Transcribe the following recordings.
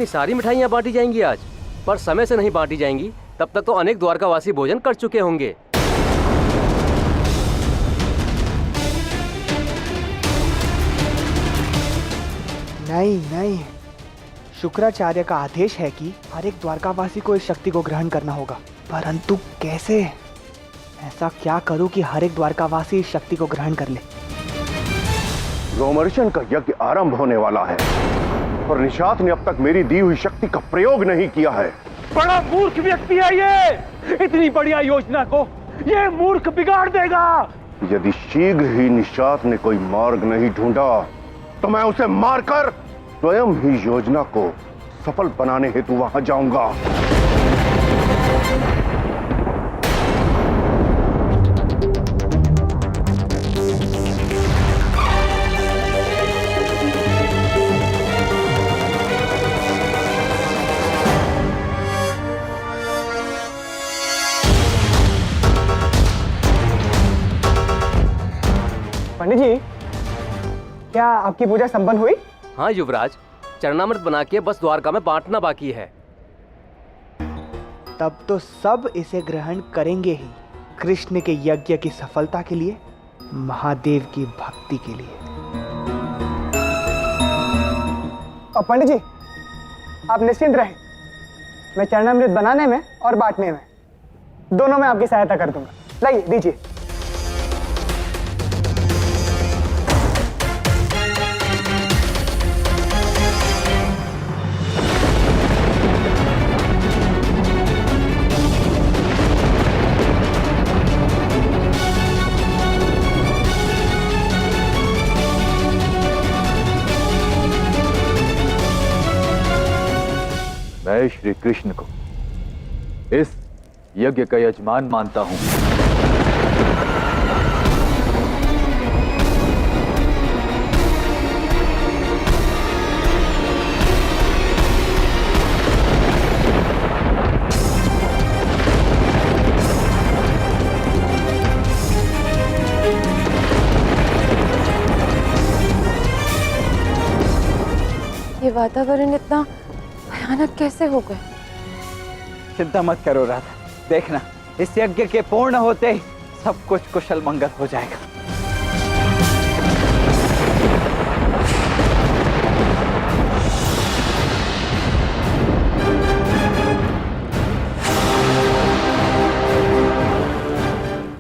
इतनी सारी मिठाइयाँ बांटी जाएंगी आज, पर समय से नहीं बांटी जाएंगी तब तक तो अनेक द्वारकावासी भोजन कर चुके होंगे। नहीं नहीं, शुक्राचार्य का आदेश है कि हर एक द्वारकावासी को इस शक्ति को ग्रहण करना होगा, परंतु कैसे? ऐसा क्या करूं कि हर एक द्वारकावासी इस शक्ति को ग्रहण कर ले? रोमर्शन का यज्ञ आरंभ होने वाला है और निषाद ने अब तक मेरी दी हुई शक्ति का प्रयोग नहीं किया है। बड़ा मूर्ख व्यक्ति है ये, इतनी बढ़िया योजना को ये मूर्ख बिगाड़ देगा। यदि शीघ्र ही निषाद ने कोई मार्ग नहीं ढूंढा तो मैं उसे मारकर स्वयं ही योजना को सफल बनाने हेतु वहां जाऊंगा। पंडित जी, क्या आपकी पूजा संपन्न हुई? हाँ युवराज, चरणामृत बना के बस द्वारका में बांटना बाकी है। तब तो सब इसे ग्रहण करेंगे ही, कृष्ण के यज्ञ की सफलता के लिए, महादेव की भक्ति के लिए। और पंडित जी, आप निश्चिंत रहें, मैं चरणामृत बनाने में और बांटने में दोनों में आपकी सहायता कर दूंगा। लाइए, दीजिए। मैं श्री कृष्ण को इस यज्ञ का यजमान मानता हूं। ये वातावरण इतना भयानक कैसे हो गए? चिंता मत करो राधा, देखना इस यज्ञ के पूर्ण होते ही सब कुछ कुशल मंगल हो जाएगा।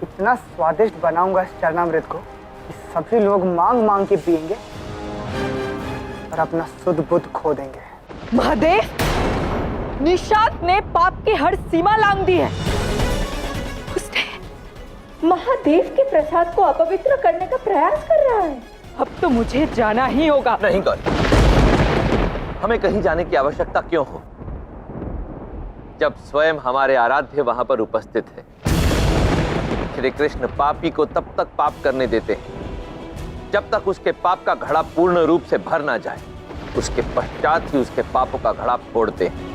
इतना स्वादिष्ट बनाऊंगा इस चरणामृत को कि सभी लोग मांग मांग के पिएंगे और अपना सुध बुध खो देंगे। महादेव, निषाद ने पाप की हर सीमा लांघ दी है। उसने महादेव के प्रसाद को अपवित्र करने का प्रयास कर रहा है। अब तो मुझे जाना ही होगा। नहीं गौरी, हमें कहीं जाने की आवश्यकता क्यों हो, जब स्वयं हमारे आराध्य वहां पर उपस्थित है। श्री कृष्ण पापी को तब तक पाप करने देते हैं जब तक उसके पाप का घड़ा पूर्ण रूप से भर ना जाए। उसके पश्चात ही उसके पापों का घड़ा फोड़ते हैं।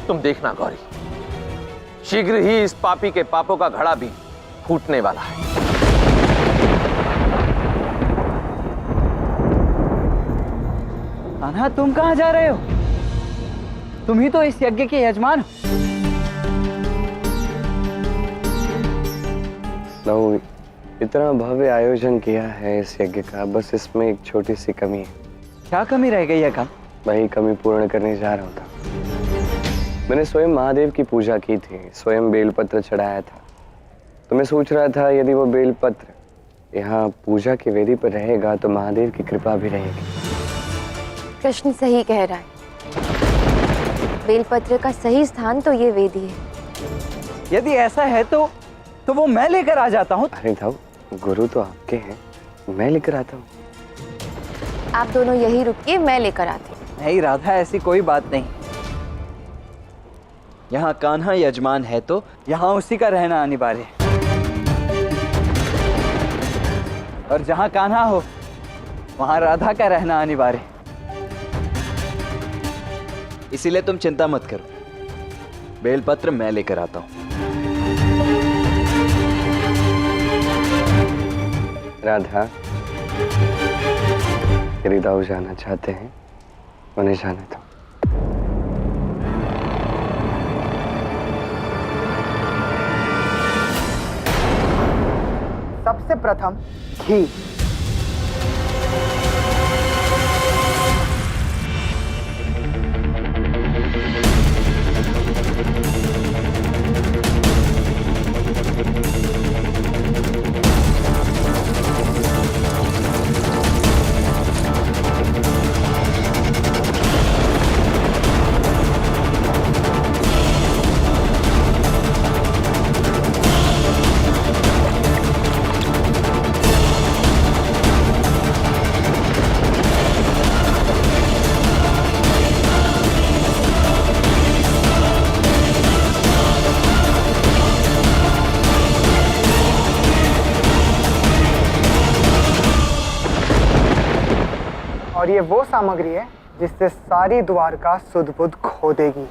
तुम देखना गौरी, शीघ्र ही इस पापी के पापों का घड़ा भी फूटने वाला है। कान्हा, तुम कहां जा रहे हो? तुम ही तो इस यज्ञ के यजमान हो। इतना भव्य आयोजन किया है इस यज्ञ का, बस इसमें एक छोटी सी कमी है। क्या कमी रह गई है काम? वही कमी पूर्ण करने जा रहा था। मैंने स्वयं महादेव की पूजा की थी, स्वयं बेलपत्र चढ़ाया था। तो मैं सोच रहा था यदि वो बेलपत्र यहाँ पूजा की वेदी पर रहेगा तो महादेव की कृपा भी रहेगी। कृष्ण सही कह रहा है, बेलपत्र का सही स्थान तो ये वेदी है। यदि ऐसा है तो वो मैं लेकर आ जाता हूँ। अरे धाऊ, गुरु तो आपके हैं, मैं लेकर आता हूँ। आप दोनों यही रुकिए, मैं लेकर आती हूँ। नहीं राधा, ऐसी कोई बात नहीं। यहाँ कान्हा यजमान है तो यहाँ उसी का रहना अनिवार्य है, और जहाँ कान्हा हो वहाँ राधा का रहना अनिवार्य है। इसीलिए तुम चिंता मत करो, बेलपत्र मैं लेकर आता हूँ। राधा, यदि दाऊ जाना चाहते हैं उन्हें जाने दो। सबसे प्रथम घी। और ये वो सामग्री है जिससे सारी द्वारका सुध बुध खो देगी।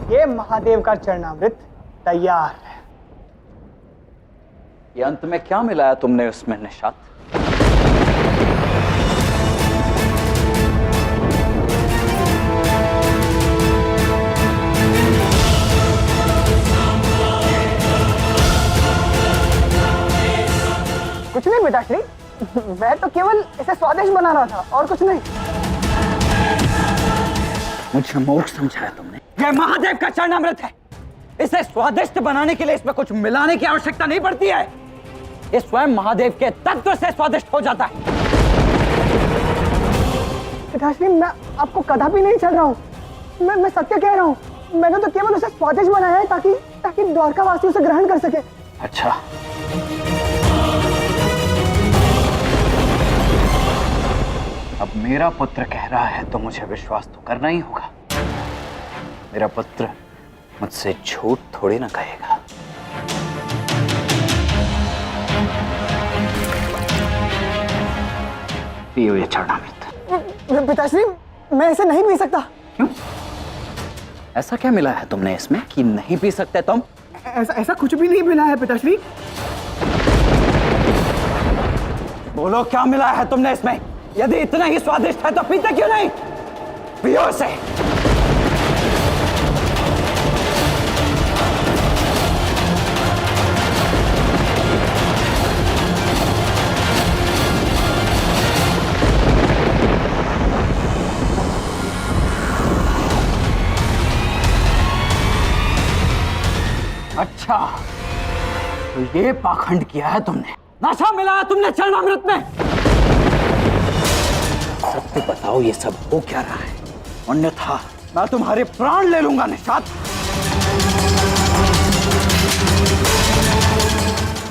ये महादेव का चरणामृत तैयार है। ये अंत में क्या मिलाया तुमने उसमें निशात? कुछ नहीं पिताश्री, मैं तो केवल इसे स्वादिष्ट बना रहा था और कुछ नहीं। मुझे मूर्ख समझाया तुमने। यह महादेव का चरणामृत है। इसे स्वादिष्ट बनाने के लिए इसमें कुछ मिलाने की आवश्यकता नहीं पड़ती है। ये स्वयं महादेव के तत्व से स्वादिष्ट हो जाता है। पिताश्री, मैं आपको कदापि नहीं चल रहा हूँ। मैं सत्य कह रहा हूँ। मैंने तो केवल उसे स्वादिष्ट बनाया है ताकि द्वारकावासी उसे ग्रहण कर सके। अच्छा, अब मेरा पुत्र कह रहा है तो मुझे विश्वास तो करना ही होगा। मेरा पुत्र मुझसे झूठ थोड़ी ना कहेगा। पियो ये चरणामृत। पिताश्री, मैं इसे नहीं पी सकता। क्यों? ऐसा क्या मिला है तुमने इसमें कि नहीं पी सकते तुम? ऐसा कुछ भी नहीं मिला है पिताश्री। बोलो क्या मिला है तुमने इसमें? यदि इतना ही स्वादिष्ट है तो पीते क्यों नहीं? पियो इसे। अच्छा, तो ये पाखंड किया है तुमने, नशा मिलाया तुमने चरणामृत में। सत्य बताओ, ये सब हो क्या रहा है? अन्यथा मैं तुम्हारे प्राण ले लूंगा निशात।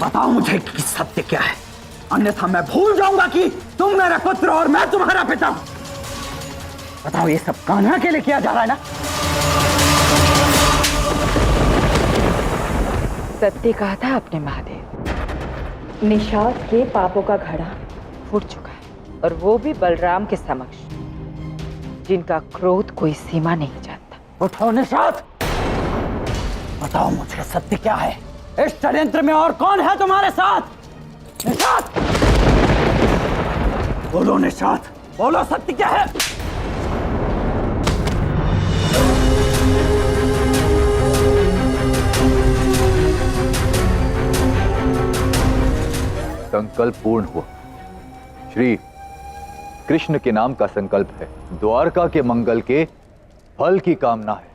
बताओ मुझे कि सत्य क्या है, अन्यथा मैं भूल जाऊंगा कि तुम मेरा पुत्र और मैं तुम्हारा पिता हूं। बताओ, ये सब कान्हा के लिए किया जा रहा है ना? सत्य कहा था आपने महादेव। निषाद के पापों का घड़ा फूट चुका है, और वो भी बलराम के समक्ष, जिनका क्रोध कोई सीमा नहीं जानता। उठो निषाद, बताओ मुझे सत्य क्या है? इस षड्यंत्र में और कौन है तुम्हारे साथ? निषाद, बोलो निषाद, बोलो सत्य क्या है? संकल्प पूर्ण हुआ। श्री कृष्ण के नाम का संकल्प है, द्वारका के मंगल के फल की कामना है।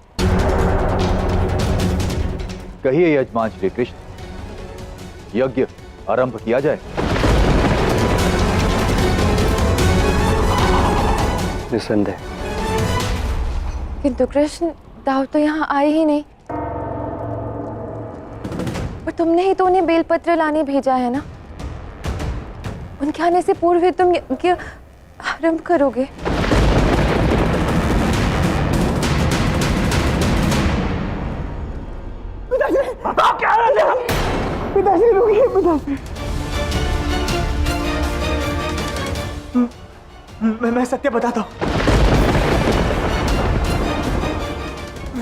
कहिए यजमान श्री कृष्ण, यज्ञ आरंभ किया जाए। निसंदेह। किंतु कृष्ण, दाव तो यहाँ आए ही नहीं। पर तुमने ही तो उन्हें बेलपत्र लाने भेजा है ना? उनके आने से पूर्व ही तुम आरंभ करोगे? पिताश्री रुकिए, पिताश्री। मैं सत्य बताता हूँ।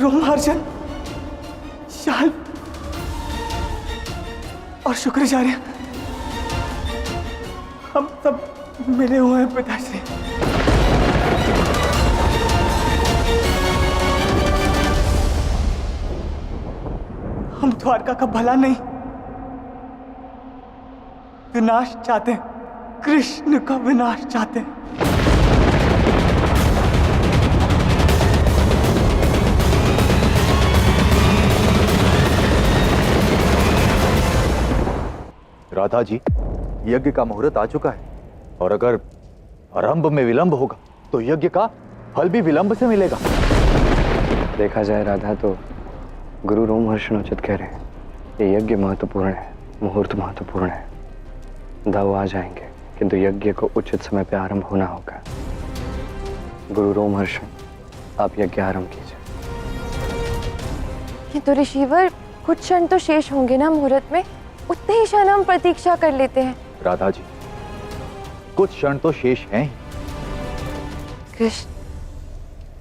रोमहर्षण, शाल और शुक्राचार्य हम सब मिले हुए हैं पिताश्री। हम द्वारका का भला नहीं, विनाश चाहते हैं। कृष्ण का विनाश चाहते हैं। राधा जी, यज्ञ का मुहूर्त आ चुका है और अगर आरंभ में विलंब होगा तो यज्ञ का फल भी विलंब से मिलेगा। देखा जाए राधा, तो गुरु रोमहर्षण उचित कह रहे हैं। ये यज्ञ महत्वपूर्ण है, मुहूर्त महत्वपूर्ण है। दाव आ जाएंगे, किंतु यज्ञ को उचित समय पे आरंभ होना होगा। गुरु रोमहर्षण, आप यज्ञ आरंभ कीजिए। किंतु ऋषिवर, कुछ क्षण तो शेष होंगे ना मुहूर्त में, उतने ही क्षण हम प्रतीक्षा कर लेते हैं। राधा जी, कुछ क्षण तो शेष हैं ही। कृष्ण,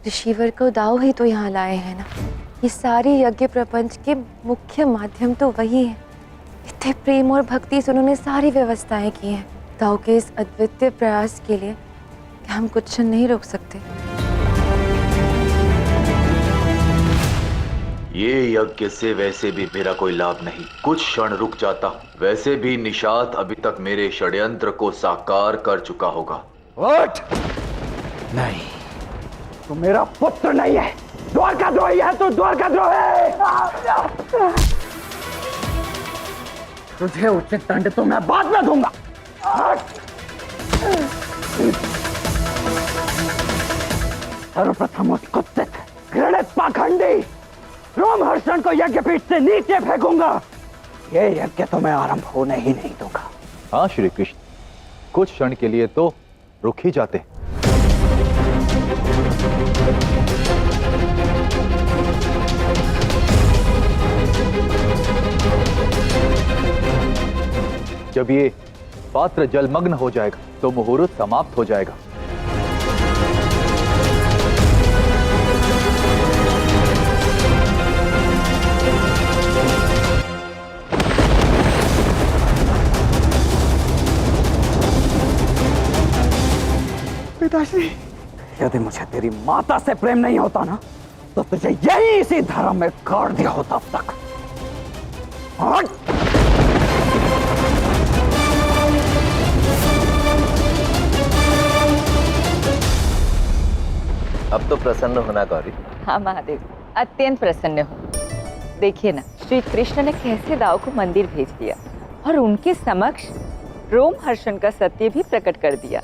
ऋषिवर को दाव ही तो यहाँ लाए हैं ना। ये सारे यज्ञ प्रपंच के मुख्य माध्यम तो वही है। इतने प्रेम और भक्ति से उन्होंने सारी व्यवस्थाएं की हैं। दाव के इस अद्वितीय प्रयास के लिए क्या हम कुछ क्षण नहीं रोक सकते? ये यज्ञ से वैसे भी मेरा कोई लाभ नहीं, कुछ क्षण रुक जाता हूँ। वैसे भी निषाद अभी तक मेरे षड्यंत्र को साकार कर चुका होगा। उठ! नहीं, तू मेरा पुत्र नहीं है, द्वारकाद्रोही है। तू द्वारकाद्रोही। तुझे उचित दंड तो मैं बाद में दूंगा। सर्वप्रथम उस कुत्सित, घृणित पाखंडी रोमहर्षण को यज्ञपीठ से नीचे फेंकूंगा। ये यज्ञ तो मैं आरंभ होने ही नहीं दूंगा। हाँ श्री कृष्ण, कुछ क्षण के लिए तो रुक ही जाते हैं। जब ये पात्र जलमग्न हो जाएगा तो मुहूर्त समाप्त हो जाएगा। पिताश्री, यदि मुझे तेरी माता से प्रेम नहीं होता ना, तो तुझे यही इसी धर्म में काट दिया होता अब तक। अब तो प्रसन्न होना गौरी। हाँ महादेव, अत्यंत प्रसन्न हूँ। देखिए ना, श्री कृष्ण ने कैसे दाव को मंदिर भेज दिया और उनके समक्ष रोमहर्षण का सत्य भी प्रकट कर दिया।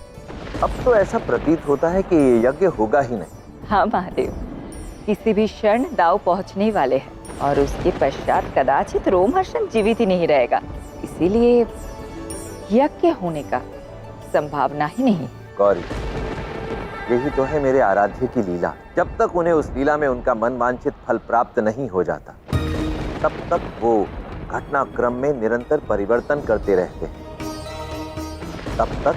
अब तो ऐसा प्रतीत होता है कि ये यज्ञ होगा ही नहीं। हाँ महादेव, किसी भी क्षण दाव पहुंचने वाले हैं और उसके पश्चात कदाचित रोमहर्षण जीवित ही नहीं रहेगा। इसीलिए यज्ञ होने का संभावना ही नहीं। गौरी, यही तो है मेरे आराध्य की लीला। जब तक उन्हें उस लीला में उनका मन वांछित फल प्राप्त नहीं हो जाता, तब तक वो घटनाक्रम में निरंतर परिवर्तन करते रहते हैं। तब तक,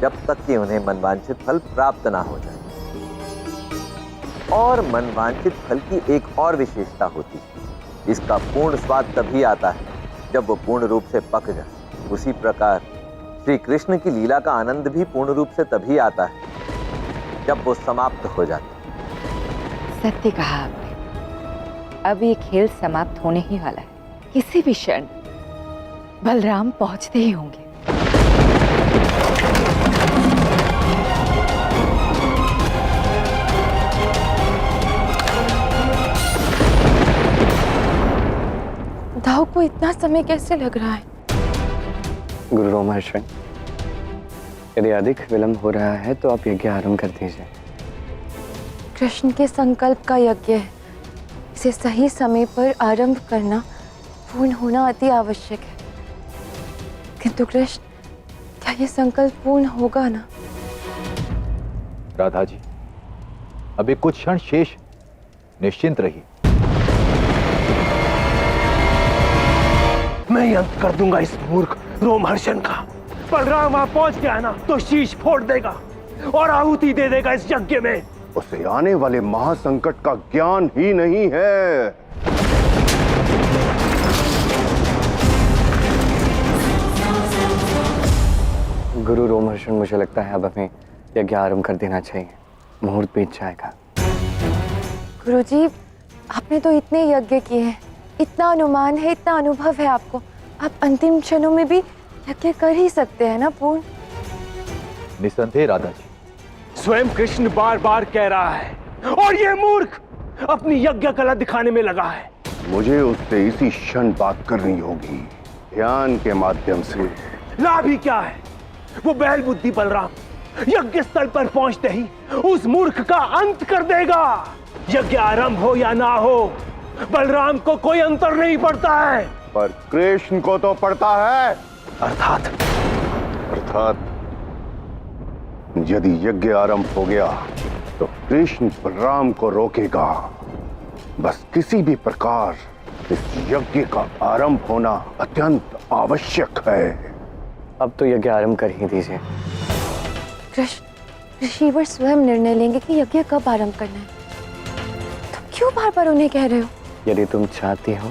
जब तक कि उन्हें मनवांछित फल प्राप्त ना हो जाए। और मनवांछित फल की एक और विशेषता होती है, इसका पूर्ण स्वाद तभी आता है जब वो पूर्ण रूप से पक जाए। उसी प्रकार श्री कृष्ण की लीला का आनंद भी पूर्ण रूप से तभी आता है जब वो समाप्त हो जाती है। सत्य कहा आपने। अब ये खेल समाप्त होने ही वाला है। किसी भी क्षण बलराम पहुंचते ही होंगे। दाव को इतना समय कैसे लग रहा है? गुरु रोमहर्षण, यदि अधिक विलंब हो रहा है तो आप यज्ञ आरंभ कर दीजिए। कृष्ण के संकल्प का यज्ञ है, इसे सही समय पर आरंभ करना, पूर्ण होना अति आवश्यक है। किंतु कृष्ण, क्या ये संकल्प पूर्ण होगा ना? राधा जी, अभी कुछ क्षण शेष, निश्चिंत रहिए। मैं ही अंत कर दूंगा इस मूर्ख रोमहर्षण का। बलराम वहां पहुंच गया ना तो शीश फोड़ देगा और आहुति दे देगा इस यज्ञ में। उसे आने वाले महासंकट का ज्ञान ही नहीं है। गुरु रोमहर्षण, मुझे लगता है अब हमें यज्ञ आरंभ कर देना चाहिए, मुहूर्त बीत जाएगा। गुरुजी, आपने तो इतने यज्ञ किए हैं, इतना अनुमान है, इतना अनुभव है आपको, आप अंतिम क्षणों में भी यज्ञ कर ही सकते हैं ना पूर्ण। निसंदेह राधा जी। स्वयं कृष्ण बार बार कह रहा है और ये मूर्ख अपनी यज्ञ कला दिखाने में लगा है। मुझे उससे इसी क्षण बात करनी होगी, ध्यान के माध्यम से। लाभ ही क्या है? वो बैल बुद्धि बलराम यज्ञ स्थल पर पहुंचते ही उस मूर्ख का अंत कर देगा। यज्ञ आरंभ हो या ना हो, बलराम को कोई अंतर नहीं पड़ता है। पर कृष्ण को तो पड़ता है। अर्थात यदि यज्ञ आरंभ हो गया तो कृष्ण बलराम को रोकेगा। बस किसी भी प्रकार इस यज्ञ का आरंभ होना अत्यंत आवश्यक है। अब तो यज्ञ आरंभ कर ही दीजिए। कृष्ण, ऋषिवर स्वयं निर्णय लेंगे कि यज्ञ कब आरंभ करना है। तुम क्यों बार बार उन्हें कह रहे हो? यदि तुम चाहती हो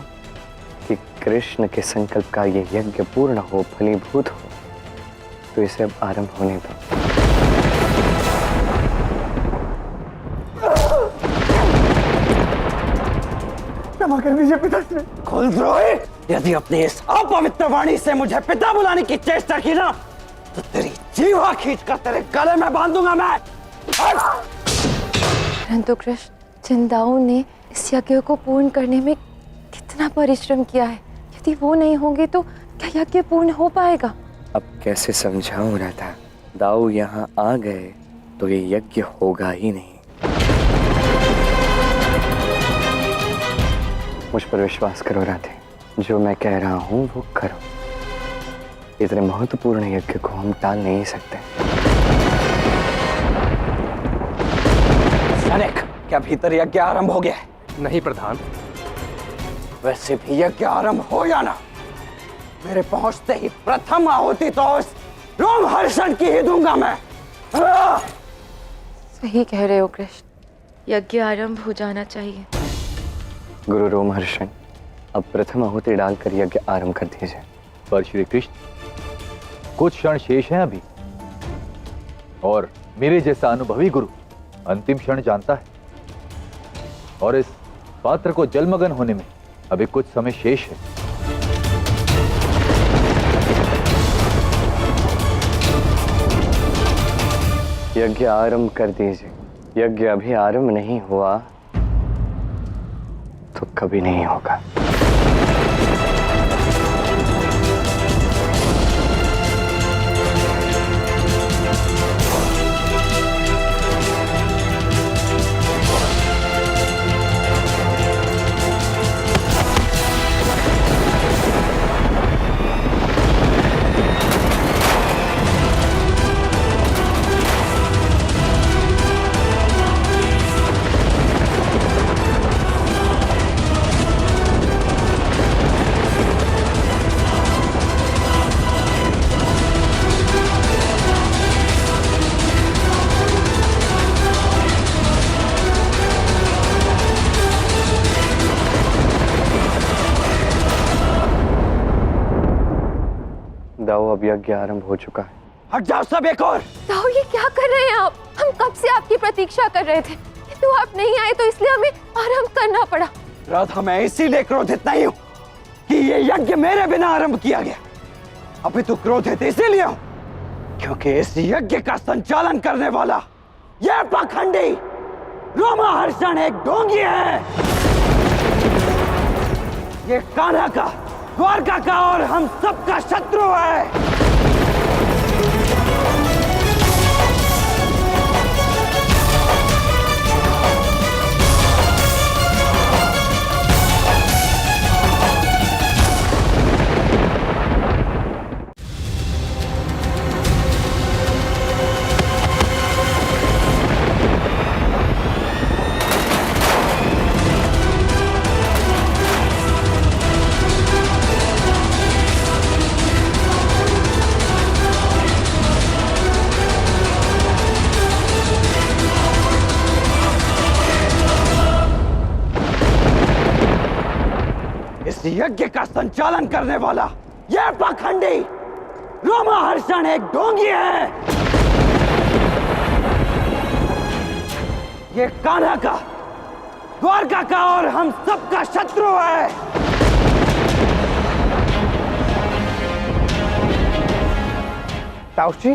कि कृष्ण के संकल्प का ये यज्ञ पूर्ण हो, फलीभूत हो, तो इसे अब आरंभ होने दो। क्षमा कर दीजिए पिताश्री। कुलद्रोही, यदि अपनी इस अपवित्र वाणी से मुझे पिता बुलाने की चेष्टा की ना, तो तेरी जीवा खींचकर तेरे गले में बांधूंगा मैं। परंतु कृष्ण, चिंताओं ने इस यज्ञ को पूर्ण करने में कितना परिश्रम किया है। यदि वो नहीं होंगे तो क्या यज्ञ पूर्ण हो पाएगा? अब कैसे समझाऊं राधा, दाऊ यहाँ आ गए तो ये यज्ञ होगा ही नहीं। मुझ पर विश्वास करो राधे, जो मैं कह रहा हूँ वो करो। इतने महत्वपूर्ण यज्ञ को हम टाल नहीं सकते। सैनिक, क्या भीतर यज्ञ आरंभ हो गया है? नहीं प्रधान। वैसे भी यज्ञ आरंभ हो या ना, मेरे पहुंचते ही प्रथम आहुति तो उस रोमहर्षण की ही दूंगा मैं। सही कह रहे हो कृष्ण, यज्ञ आरंभ हो जाना चाहिए। गुरु रोमहर्षण, अब प्रथम आहुति डालकर यज्ञ आरंभ कर दीजिए। पर श्री कृष्ण, कुछ क्षण शेष हैं अभी, और मेरे जैसा अनुभवी गुरु अंतिम क्षण जानता है, और इस पात्र को जलमग्न होने में अभी कुछ समय शेष है। यज्ञ आरंभ कर दीजिए। यज्ञ अभी आरंभ नहीं हुआ तो कभी नहीं होगा। दाऊ, अब यज्ञ आरंभ हो चुका है। हट जाओ सब एक और। दाऊ, ये क्या कर रहे हैं आप? हम कब से आपकी प्रतीक्षा कर रहे थे, तो आप नहीं आए तो इसलिए हमें आरंभ करना पड़ा। राधा, मैं इसीलिए क्रोधित नहीं हूं कि ये यज्ञ मेरे बिना आरंभ किया गया। अभी तू क्रोधित इसीलिए हूं क्योंकि इस यज्ञ का संचालन करने वाला यह पाखंडी रोमहर्षण एक ढोंगी है। ये कान्हा का, द्वारका का और हम सबका शत्रु है। इस यज्ञ का संचालन करने वाला यह पाखंडी रोमहर्षण एक ढोंगी है। ये कान्हा का, द्वारका का और हम सबका शत्रु है। ताऊ जी,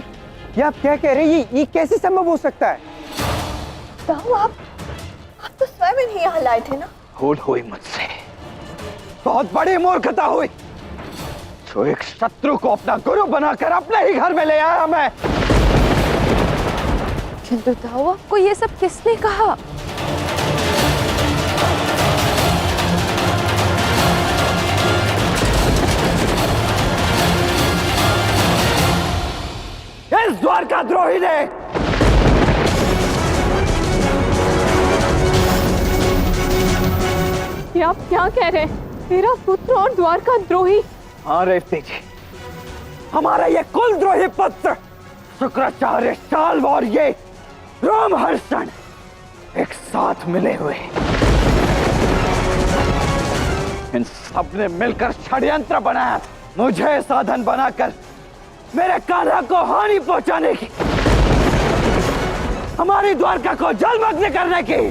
ये आप क्या कह रहे हैं? ये कैसे संभव हो सकता है? ताऊ, आप तो स्वयं ही यहाँ लाए थे ना? भूल हुई मुझसे, बहुत बड़ी मूर्खता हुई। जो एक शत्रु को अपना गुरु बनाकर अपने ही घर में ले आया मैं। किंतु ताऊ, आपको ये सब किसने कहा? इस द्वारका द्रोही ने। ये आप क्या कह रहे हैं? मेरा पुत्र और द्वारका द्रोही? हाँ रेवती जी, हमारा ये कुलद्रोही पुत्र शुक्राचार्य शाल्व और ये रोमहर्षण एक साथ मिले हुए। इन सब ने मिलकर षड्यंत्र बनाया, मुझे साधन बनाकर मेरे कान्हा को हानि पहुंचाने की, हमारी द्वारका को जलमग्न करने की।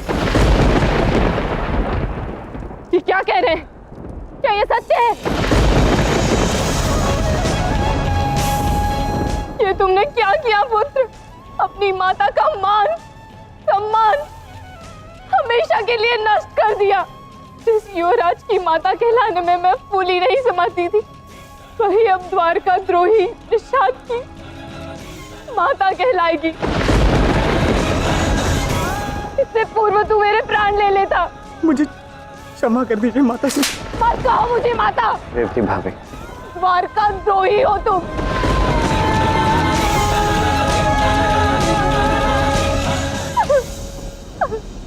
ये क्या कह रहे हैं? क्या ये सच है? ये तुमने क्या किया पुत्र? अपनी माता का मान सम्मान हमेशा के लिए नष्ट कर दिया। जिस युवराज की माता कहलाने में मैं फूली नहीं समाती थी, वही अब द्वारका द्रोही निषाद की माता कहलाएगी। इससे पूर्व तू मेरे प्राण ले लेता। मुझे क्षमा कर दीजिए माता जी। मत कहो मुझे माता। रेवती भाभी, द्वारका द्रोही हो तुम।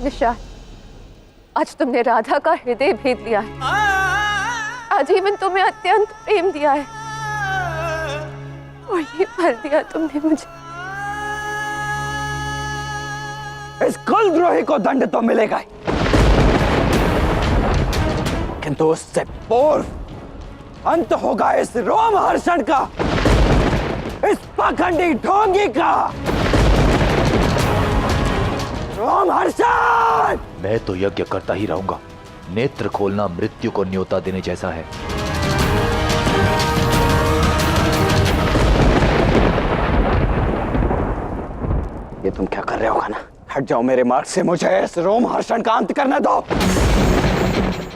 निषाद, आज तुमने राधा का हृदय भेद लिया है। आजीवन तुम्हें अत्यंत प्रेम दिया है और ये भर दिया तुमने मुझे। इस कुलद्रोही को दंड तो मिलेगा ही, किंतु उससे पूर्व अंत होगा इस रोमहर्षण का, इस पाखंडी ढोंगी का। रोमहर्षण! मैं तो यज्ञ करता ही रहूंगा। नेत्र खोलना मृत्यु को न्योता देने जैसा है। ये तुम क्या कर रहे हो ना? हट जाओ मेरे मार्ग से, मुझे इस रोमहर्षण का अंत करने दो।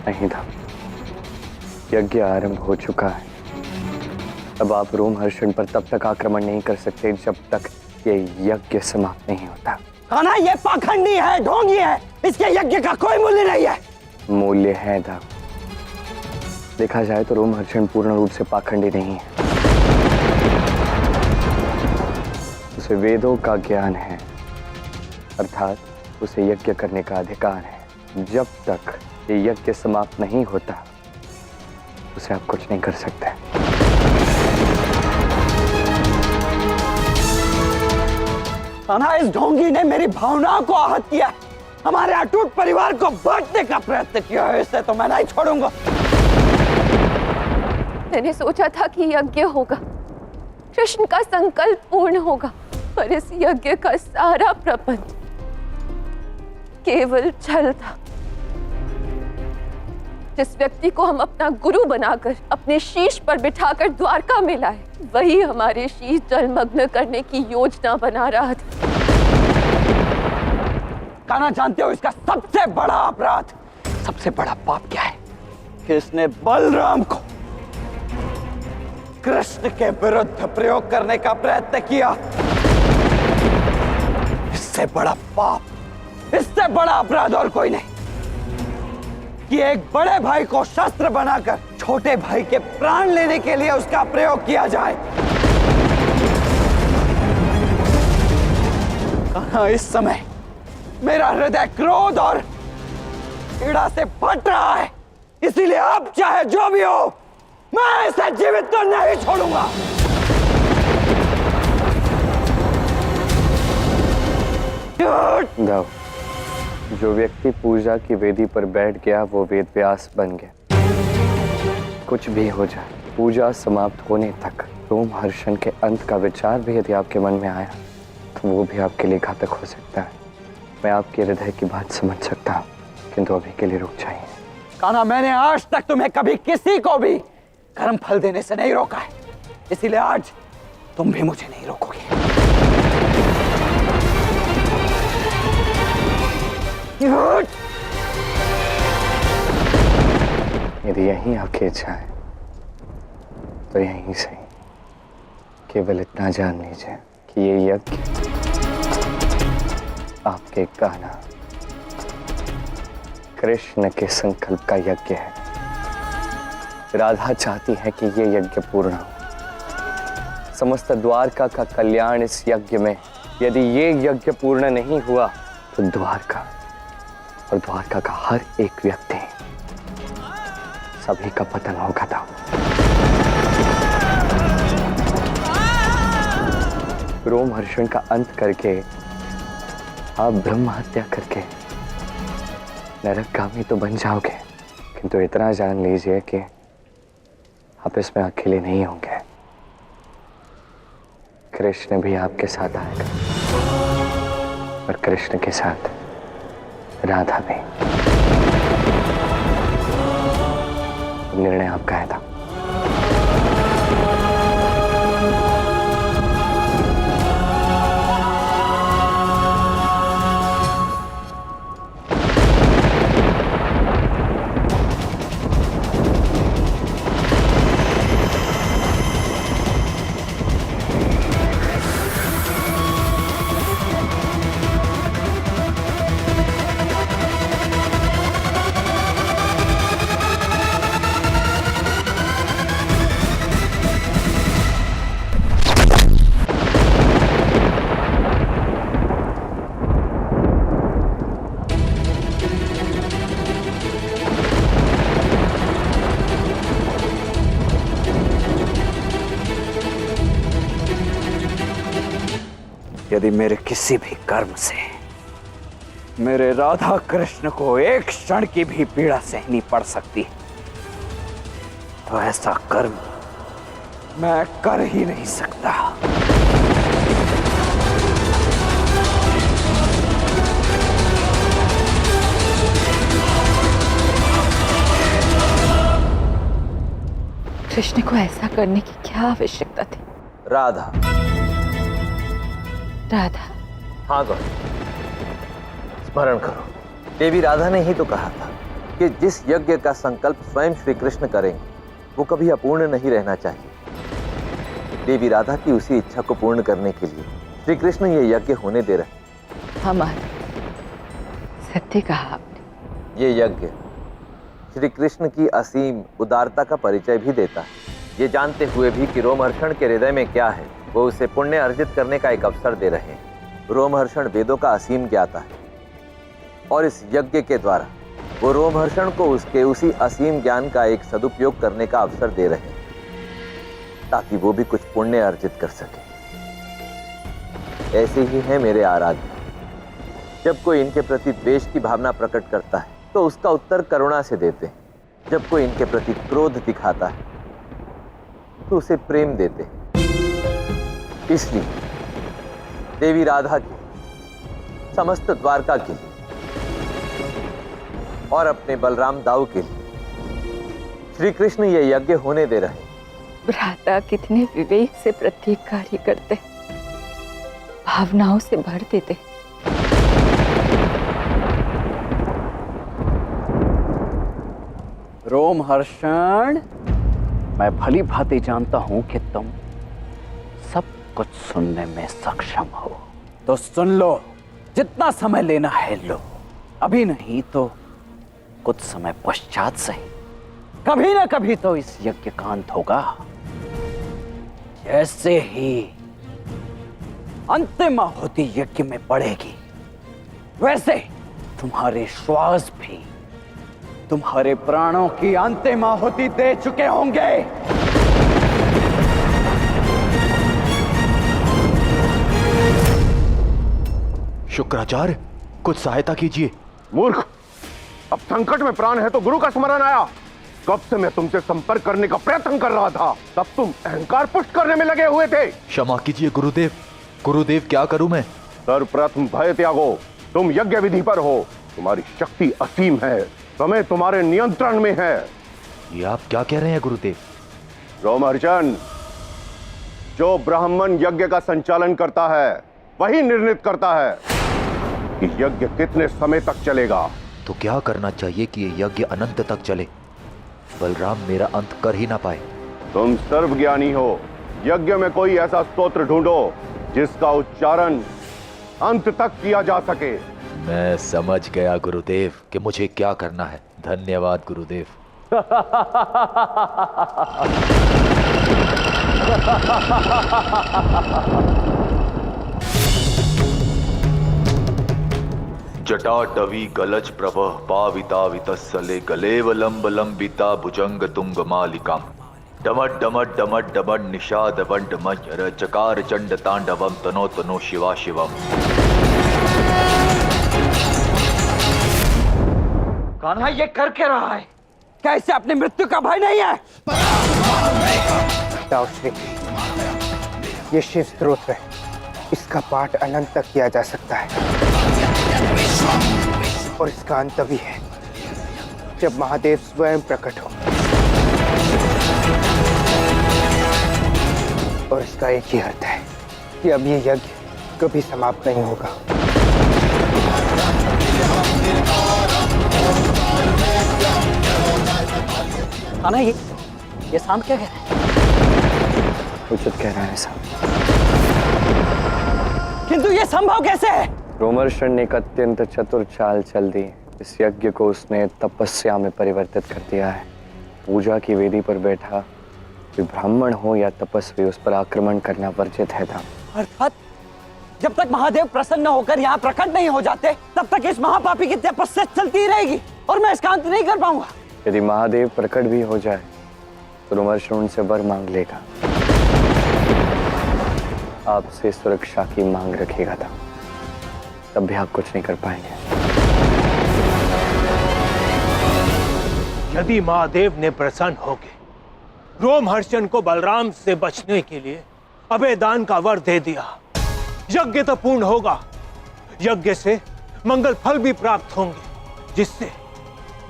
नहीं था, यज्ञ आरंभ हो चुका है। अब आप रोमहर्षण पर तब तक आक्रमण नहीं कर सकते जब तक ये यज्ञ समाप्त नहीं होता। कान्हा ये पाखंडी है, ढोंगी है, इसके यज्ञ का कोई मूल्य नहीं है। मूल्य है था। देखा जाए तो रोमहर्षण पूर्ण रूप से पाखंडी नहीं है। उसे वेदों का ज्ञान है, अर्थात उसे यज्ञ करने का अधिकार है। जब तक ये यज्ञ समाप्त नहीं होता उसे आप कुछ नहीं कर सकते। कान्हा, इस ढोंगी ने मेरी भावनाओं को आहत किया, हमारे अटूट परिवार को बांटने का प्रयत्न किया है। इसे तो मैं नहीं छोड़ूंगा। मैंने सोचा था कि यज्ञ होगा, कृष्ण का संकल्प पूर्ण होगा, पर इस यज्ञ का सारा प्रपंच केवल छल था। जिस व्यक्ति को हम अपना गुरु बनाकर अपने शीश पर बिठाकर द्वारका में लाए, वही हमारे शीश जलमग्न करने की योजना बना रहा था। कान्हा, जानते हो इसका सबसे बड़ा अपराध, सबसे बड़ा पाप क्या है? कि इसने बलराम को कृष्ण के विरुद्ध प्रयोग करने का प्रयत्न किया। इससे बड़ा पाप, इससे बड़ा अपराध और कोई नहीं कि एक बड़े भाई को शस्त्र बनाकर छोटे भाई के प्राण लेने के लिए उसका प्रयोग किया जाए। कहां इस समय मेरा हृदय क्रोध और पीड़ा से फट रहा है, इसीलिए अब चाहे जो भी हो, मैं इसे जीवित तो नहीं छोड़ूंगा। गाओ, जो व्यक्ति पूजा की वेदी पर बैठ गया वो वेद व्यास बन गया। कुछ भी हो जाए, पूजा समाप्त होने तक रोमहर्षण के अंत का विचार भी यदि आपके मन में आया तो वो भी आपके लिए घातक हो सकता है। मैं आपके हृदय की बात समझ सकता हूँ, किंतु अभी के लिए रुक जाइए। कान्हा, मैंने आज तक तुम्हें कभी किसी को भी कर्म फल देने से नहीं रोका है, इसीलिए आज तुम भी मुझे नहीं रोकोगे। यदि यही आपकी इच्छा है तो यहीं से केवल इतना जान लीजिए कि ये यज्ञ आपके कान्हा कृष्ण के संकल्प का यज्ञ है। राधा चाहती है कि ये यज्ञ पूर्ण हो। समस्त द्वारका का कल्याण इस यज्ञ में। यदि ये यज्ञ पूर्ण नहीं हुआ तो द्वारका और द्वारका का हर एक व्यक्ति, सभी का पतन होगा था। रोमहर्षण का अंत करके आप ब्रह्म हत्या करके नरकगामी तो बन जाओगे, किंतु इतना जान लीजिए कि आप इसमें अकेले नहीं होंगे। कृष्ण भी आपके साथ आएगा और कृष्ण के साथ राधा भी। निर्णय आपका है था। यदि मेरे किसी भी कर्म से मेरे राधा कृष्ण को एक क्षण की भी पीड़ा सहनी पड़ सकती है तो ऐसा कर्म मैं कर ही नहीं सकता। कृष्ण को ऐसा करने की क्या आवश्यकता थी? राधा। राधा? हाँ गौरी, स्मरण करो, देवी राधा ने ही तो कहा था कि जिस यज्ञ का संकल्प स्वयं श्री कृष्ण करेंगे वो कभी अपूर्ण नहीं रहना चाहिए। देवी राधा की उसी इच्छा को पूर्ण करने के लिए श्री कृष्ण ये यज्ञ होने दे रहे। हमारा सत्य कहा आपने। ये यज्ञ श्री कृष्ण की असीम उदारता का परिचय भी देता है। ये जानते हुए भी कि रोमहर्षण के हृदय में क्या है, वो उसे पुण्य अर्जित करने का एक अवसर दे रहे हैं। रोमहर्षण वेदों का असीम ज्ञाता है और इस यज्ञ के द्वारा वो रोमहर्षण को उसके उसी असीम ज्ञान का एक सदुपयोग करने का अवसर दे रहे हैं ताकि वो भी कुछ पुण्य अर्जित कर सके। ऐसे ही है मेरे आराध्य। जब कोई इनके प्रति द्वेष की भावना प्रकट करता है तो उसका उत्तर करुणा से देते हैं। जब कोई इनके प्रति क्रोध दिखाता है तो उसे प्रेम देते हैं। इसलिए देवी राधा की, समस्त द्वारका के लिए और अपने बलराम दाऊ के लिए श्री कृष्ण ये यज्ञ होने दे रहे। भ्राता कितने विवेक से प्रत्येक कार्य करते, भावनाओं से भर देते। रोमहर्षण, मैं भली भांति जानता हूं कि तुम सब कुछ सुनने में सक्षम हो, तो सुन लो। जितना समय लेना है लो, अभी नहीं तो कुछ समय पश्चात सही, कभी ना कभी तो इस यज्ञ का अंत होगा। जैसे ही अंतिम आहुति यज्ञ में पड़ेगी वैसे तुम्हारे श्वास भी तुम्हारे प्राणों की अंतिम आहुति दे चुके होंगे। शुक्राचार्य, कुछ सहायता कीजिए। मूर्ख, अब संकट में प्राण है तो गुरु का स्मरण आया। कब से मैं तुमसे संपर्क करने का प्रयत्न कर रहा था, तब तुम अहंकार पुष्ट करने में लगे हुए थे। क्षमा कीजिए गुरुदेव। गुरुदेव क्या करूं मैं? सर्वप्रथम भय त्यागो। तुम यज्ञ विधि पर हो, तुम्हारी शक्ति असीम है, समय तुम्हारे नियंत्रण में है। ये आप क्या कह रहे हैं गुरुदेव? रोमहर्षण, जो ब्राह्मण यज्ञ का संचालन करता है वही निर्णित करता है कि यज्ञ कितने समय तक चलेगा। तो क्या करना चाहिए कि ये यज्ञ अनंत तक चले, बलराम मेरा अंत कर ही ना पाए? तुम सर्वज्ञानी हो, यज्ञ में कोई ऐसा स्तोत्र ढूंढो जिसका उच्चारण अंत तक किया जा सके। मैं समझ गया गुरुदेव कि मुझे क्या करना है। धन्यवाद गुरुदेव। जटाटवी गलज प्रवह पाविता वितस्सले गलेव लंब लंबिता भुजंग तुंग मालिकाम डमट डमट डमट डमट निषाद वंड मज्र चकार चंड तांडवम तनो तनो शिवा शिवम। कान्हा ये कर क्या रहा है? क्या इसे अपनी मृत्यु का भय नहीं है? श्री, ये शिव स्तोत्र है, इसका पाठ अनंत तक किया जा सकता है और इसका अंत भी है जब महादेव स्वयं प्रकट हो। और इसका एक ही अर्थ है कि अब ये यज्ञ कभी समाप्त नहीं होगा। कान्हा ये शाम क्या कह रहा है? उचित कह रहा है साहब। किंतु ये संभव कैसे है? रोमहर्षण ने एक अत्यंत चतुर चाल चल दी। इस यज्ञ को उसने तपस्या में परिवर्तित कर दिया है। पूजा की वेदी पर बैठा कोई ब्राह्मण हो या तपस्वी, उस पर आक्रमण करना वर्जित है था। अर्थात जब तक महादेव प्रसन्न होकर यहाँ प्रकट नहीं हो जाते, तब तक इस महापापी की तपस्या चलती ही रहेगी और मैं इसका अंत नहीं कर पाऊंगा। यदि महादेव प्रकट भी हो जाए तो रोमहर्षण उनसे वर मांग लेगा, आपसे सुरक्षा की मांग रखेगा था, तब भी आप कुछ नहीं कर पाएंगे। यदि महादेव ने प्रसन्न होकर रोमहर्षण को बलराम से बचने के लिए अभय दान का वर दे दिया, यज्ञ तो पूर्ण होगा, यज्ञ से मंगल फल भी प्राप्त होंगे, जिससे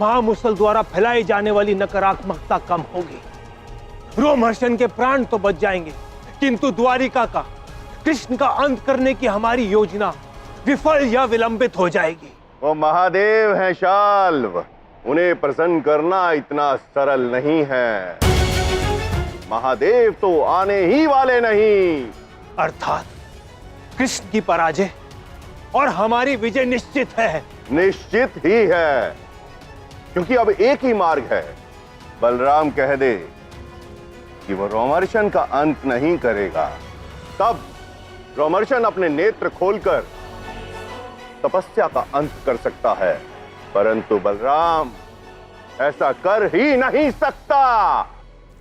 महामुसल द्वारा फैलाई जाने वाली नकारात्मकता कम होगी। रोमहर्षण के प्राण तो बच जाएंगे, किंतु द्वारिका का, कृष्ण का अंत करने की हमारी योजना विफल या विलंबित हो जाएगी। वो महादेव हैं शाल्व, उन्हें प्रसन्न करना इतना सरल नहीं है। महादेव तो आने ही वाले नहीं। अर्थात कृष्ण की पराजय और हमारी विजय निश्चित है। निश्चित ही है, क्योंकि अब एक ही मार्ग है। बलराम कह दे कि वो रोमहर्षण का अंत नहीं करेगा, तब रोमहर्षण अपने नेत्र खोलकर तपस्या का अंत कर सकता है, परंतु बलराम ऐसा कर ही नहीं सकता।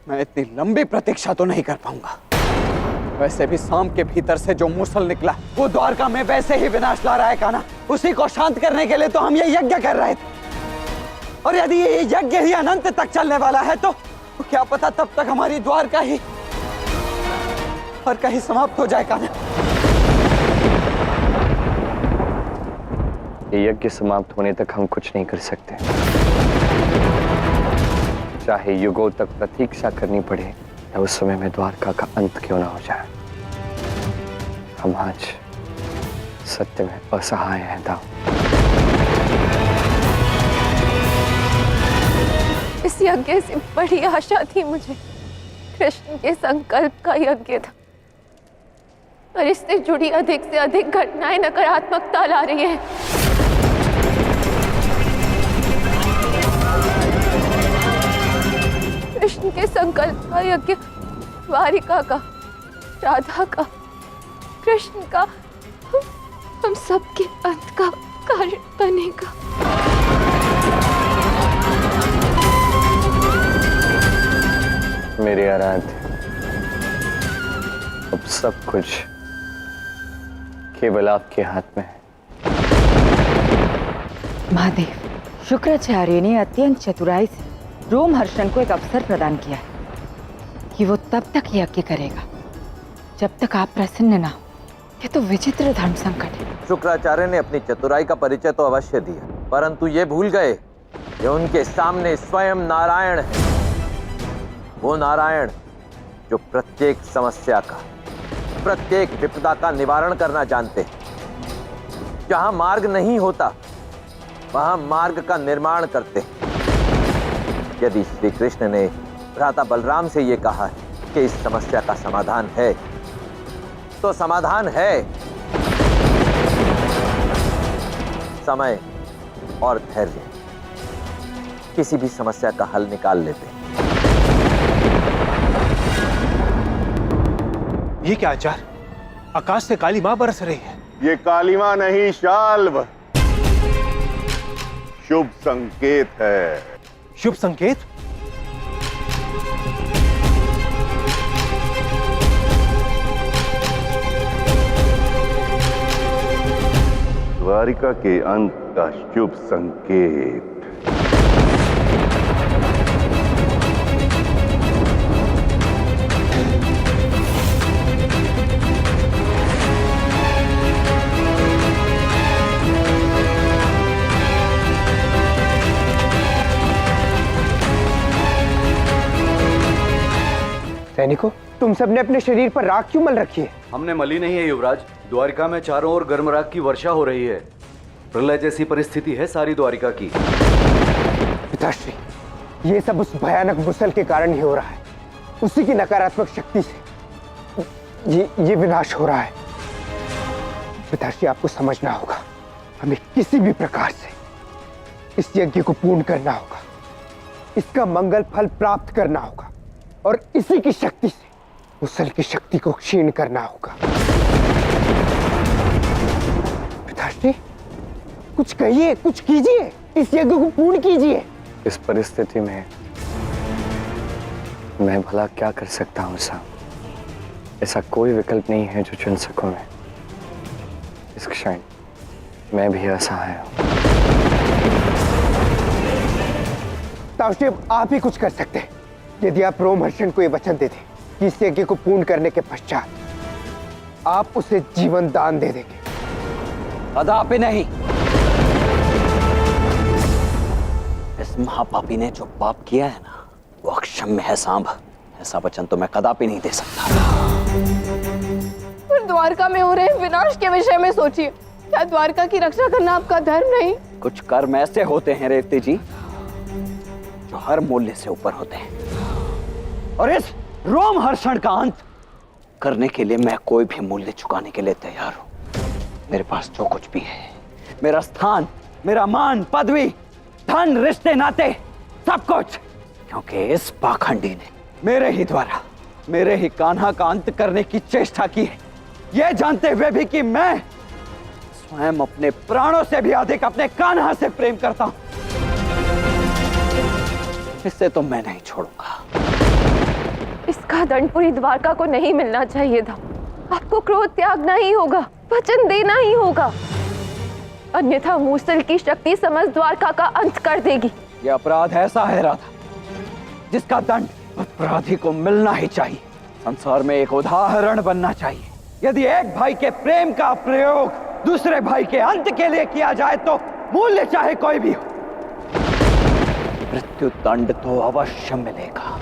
मैं इतनी लंबी प्रतीक्षा तो नहीं कर पाऊंगा। वैसे भी शाम के भीतर से जो मूसल निकला वो द्वारका में वैसे ही विनाश ला रहा है कान्हा। उसी को शांत करने के लिए तो हम ये यज्ञ कर रहे थे, और यदि ये यज्ञ ही अनंत तक चलने वाला है तो क्या पता तब तक हमारी द्वारका ही और कहीं समाप्त हो जाए कान्हा। ये यज्ञ समाप्त होने तक हम कुछ नहीं कर सकते, चाहे युगों तक प्रतीक्षा करनी पड़े या उस समय में द्वारका का अंत क्यों ना हो जाए। हम आज सत्य में असहाय हैं दाऊ। इस यज्ञ से बड़ी आशा थी मुझे, कृष्ण के संकल्प का यज्ञ था, पर इससे जुड़ी अधिक से अधिक घटनाएं नकारात्मकता ला रही हैं। कृष्ण के संकल्प का यज्ञ द्वारिका का, राधा का, कृष्ण का, हम सबके अंत का कारण बनेगा। मेरे आराध्य, अब सब कुछ केवल आपके हाथ में है। महादेव, शुक्राचार्य ने अत्यंत चतुराई से रोमहर्षण को एक अवसर प्रदान किया है कि वो तब तक यज्ञ करेगा जब तक आप प्रसन्न ना हो। ये तो विचित्र धर्म संकट है। शुक्राचार्य ने अपनी चतुराई का परिचय तो अवश्य दिया, परंतु ये भूल गए कि उनके सामने स्वयं नारायण है। वो नारायण जो प्रत्येक समस्या का, प्रत्येक विपदा का निवारण करना जानते हैं। जहां मार्ग नहीं होता वहां मार्ग का निर्माण करते हैं। यदि श्री कृष्ण ने भ्राता बलराम से ये कहा है कि इस समस्या का समाधान है, तो समाधान है। समय और धैर्य किसी भी समस्या का हल निकाल लेते हैं। ये क्या आचार्य, आकाश से काली मां बरस रही है। ये काली मां नहीं, शाल्व शुभ संकेत है। शुभ संकेत? द्वारिका के अंत का शुभ संकेत। सैनिकों, तुम सबने अपने शरीर पर राख क्यों मल रखी है? हमने मली नहीं है युवराज। द्वारिका में चारों ओर गर्म राख की वर्षा हो रही है। प्रलय जैसी परिस्थिति है सारी द्वारिका की। पिताश्री, ये सब उस भयानक मुसल के कारण ही हो रहा है। उसी की नकारात्मक शक्ति से ये विनाश हो रहा है। पिताश्री, आपको समझना होगा, हमें किसी भी प्रकार से इस यज्ञ को पूर्ण करना होगा, इसका मंगल फल प्राप्त करना होगा और इसी की शक्ति से मुसल की शक्ति को क्षीण करना होगा। पिताश्री, कुछ कहिए, कुछ कीजिए, इस यज्ञ को पूर्ण कीजिए। इस परिस्थिति में मैं भला क्या कर सकता हूँ साहब? ऐसा कोई विकल्प नहीं है जो चुन सकूं मैं। इस क्षण मैं भी असहाय हूं। पिताश्री, अब आप ही कुछ कर सकते हैं। यदि आप रोमहर्षण को ये वचन दे दें कि इस यज्ञ को पूर्ण करने के पश्चात आप उसे जीवन दान दे देंगे। कदापि नहीं। इस महापापी ने जो पाप किया है ना, वो अक्षम्य है सांब। ऐसा वचन तो मैं कदापि नहीं दे सकता। पर द्वारका में हो रहे विनाश के विषय में सोचिए। क्या द्वारका की रक्षा करना आपका धर्म नहीं? कुछ कर्म ऐसे होते हैं रेवती जी जो हर मूल्य से ऊपर होते हैं, और इस रोमहर्षण का अंत करने के लिए मैं कोई भी मूल्य चुकाने के लिए तैयार हूं। मेरे पास जो कुछ भी है, मेरा स्थान, मेरा मान, पदवी, धन, रिश्ते, नाते, सब कुछ, क्योंकि इस पाखंडी ने मेरे ही द्वारा मेरे ही कान्हा का अंत करने की चेष्टा की है, यह जानते हुए भी कि मैं स्वयं अपने प्राणों से भी अधिक अपने कान्हा से प्रेम करता हूं। इससे तो मैं नहीं छोड़ूंगा। इसका दंड पूरी द्वारका को नहीं मिलना चाहिए था। आपको क्रोध त्यागना ही होगा, वचन देना ही होगा, अन्यथा मूसल की शक्ति समस्त द्वारका का अंत कर देगी। यह अपराध ऐसा है राधा जिसका दंड अपराधी को मिलना ही चाहिए। संसार में एक उदाहरण बनना चाहिए। यदि एक भाई के प्रेम का प्रयोग दूसरे भाई के अंत के लिए किया जाए तो मूल्य चाहे कोई भी हो, मृत्यु दंड तो अवश्य मिलेगा।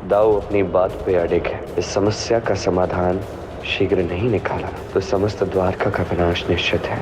दाऊ अपनी बात पे अड़िग है। इस समस्या का समाधान शीघ्र नहीं निकाला तो समस्त द्वारका का विनाश निश्चित है।